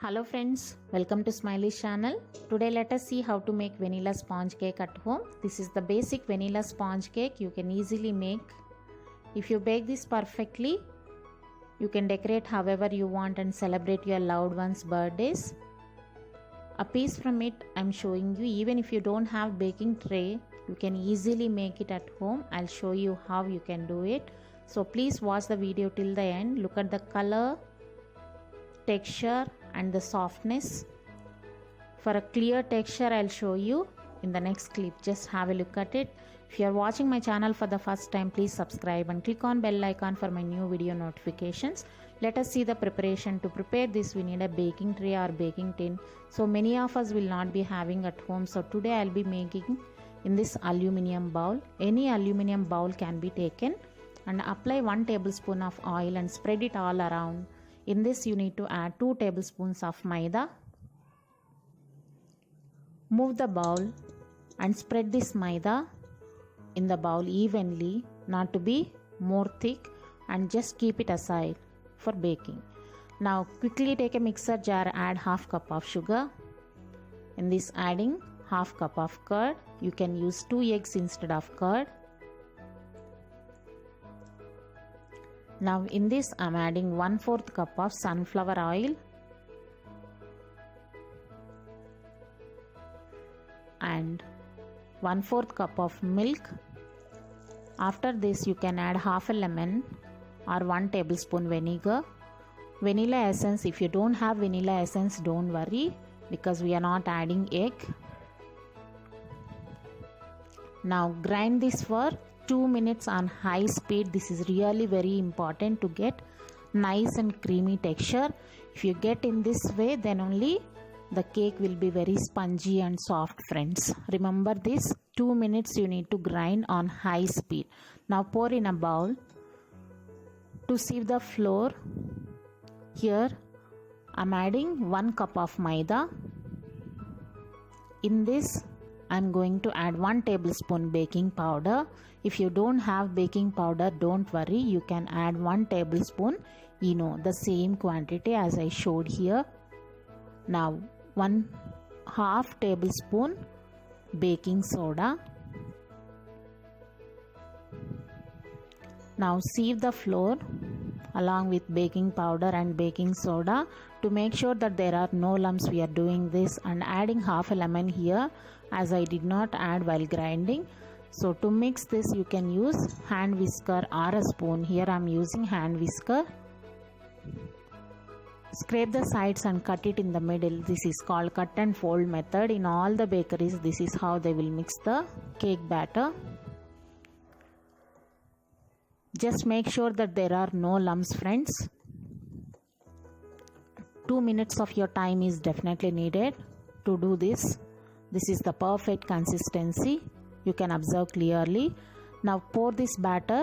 Hello friends, welcome to Smiley's channel. Today let us see how to make vanilla sponge cake at home. This is the basic vanilla sponge cake you can easily make. If you bake this perfectly, you can decorate however you want and celebrate your loved ones' birthdays. A piece from it I'm showing you. Even if you don't have baking tray, you can easily make it at home. I'll show you how you can do it. So please watch the video till the end. Look at the color, texture and the softness. For a clear texture I'll show you in the next clip. Just have a look at it. If you are watching my channel for the first time, please subscribe and click on bell icon for my new video notifications. Let us see the preparation. To prepare this we need a baking tray or baking tin. So many of us will not be having at home. So today I'll be making in this aluminium bowl. Any aluminium bowl can be taken and apply 1 tablespoon of oil and spread it all around. In this you need to add 2 tablespoons of maida. Move the bowl and spread this maida in the bowl evenly, not to be more thick, and just keep it aside for baking. Now quickly take a mixer jar, add half cup of sugar. In this adding half cup of curd. You can use 2 eggs instead of curd. Now in this I am adding 1/4 cup of sunflower oil and 1/4 cup of milk. After this you can add half a lemon or 1 tablespoon vinegar. Vanilla essence, if you don't have vanilla essence, don't worry because we are not adding egg. Now grind this for 2 minutes on high speed. This is really very important to get nice and creamy texture. If you get in this way, then only the cake will be very spongy and soft, friends. Remember this, 2 minutes you need to grind on high speed. Now pour in a bowl. To sieve the flour, here I'm adding 1 cup of maida. In this I'm going to add 1 tablespoon baking powder. If you don't have baking powder, don't worry, you can add 1 tablespoon ENO, the same quantity as I showed here. Now 1/2 tablespoon baking soda. Now sieve the flour along with baking powder and baking soda. To make sure that there are no lumps, we are doing this and adding half a lemon here, as I did not add while grinding. So to mix this you can use hand whisker or a spoon. Here I am using hand whisker. Scrape the sides and cut it in the middle. This is called cut and fold method. In all the bakeries this is how they will mix the cake batter. Just make sure that there are no lumps, friends. 2 minutes of your time is definitely needed to do this. This is the perfect consistency. You can observe clearly. Now pour this batter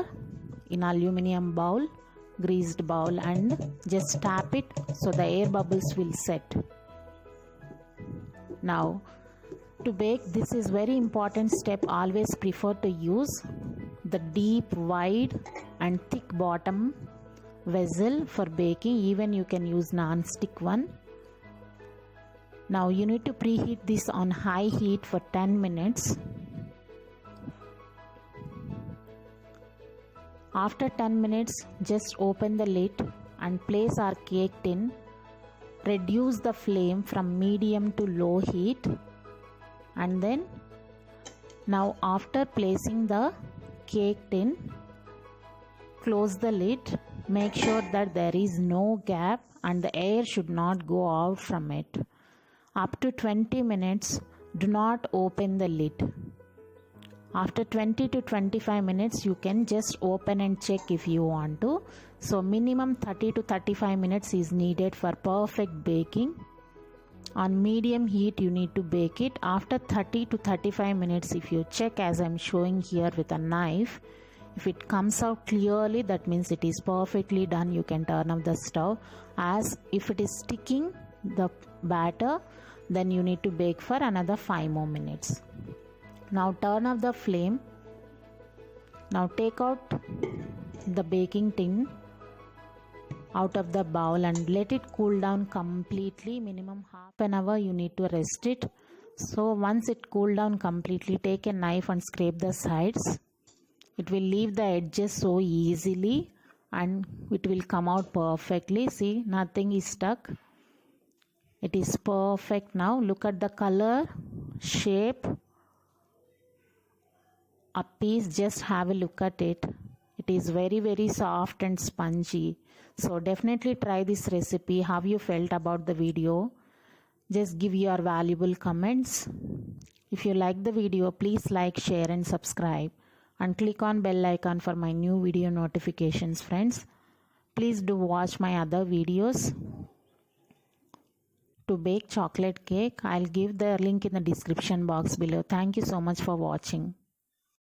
in aluminium bowl, greased bowl, and just tap it so the air bubbles will set. Now to bake, this is very important step. Always prefer to use the deep, wide and thick bottom vessel for baking. Even you can use non-stick one. Now you need to preheat this on high heat for 10 minutes. After 10 minutes, just open the lid and place our cake tin. Reduce the flame from medium to low heat, and then now after placing the cake tin, close the lid. Make sure that there is no gap and the air should not go out from it. Up to 20 minutes, do not open the lid. After 20 to 25 minutes, you can just open and check if you want to. So minimum 30 to 35 minutes is needed for perfect baking. On medium heat you need to bake it. After 30 to 35 minutes, if you check as I am showing here with a knife, if it comes out clearly, that means it is perfectly done. You can turn off the stove. As if it is sticking the batter, then you need to bake for another 5 more minutes. Now turn off the flame. Now take out the baking tin out of the bowl and let it cool down completely. Minimum half an hour you need to rest it. So once it cool down completely, take a knife and scrape the sides. It will leave the edges so easily and it will come out perfectly. See, nothing is stuck. It is perfect now. Look at the color, shape, a piece. Just have a look at it. It is very soft and spongy. So definitely try this recipe. How you felt about the video? Just give your valuable comments. If you like the video, please like, share and subscribe, and click on bell icon for my new video notifications, friends. Please do watch my other videos. To bake chocolate cake, I'll give the link in the description box below. Thank you so much for watching.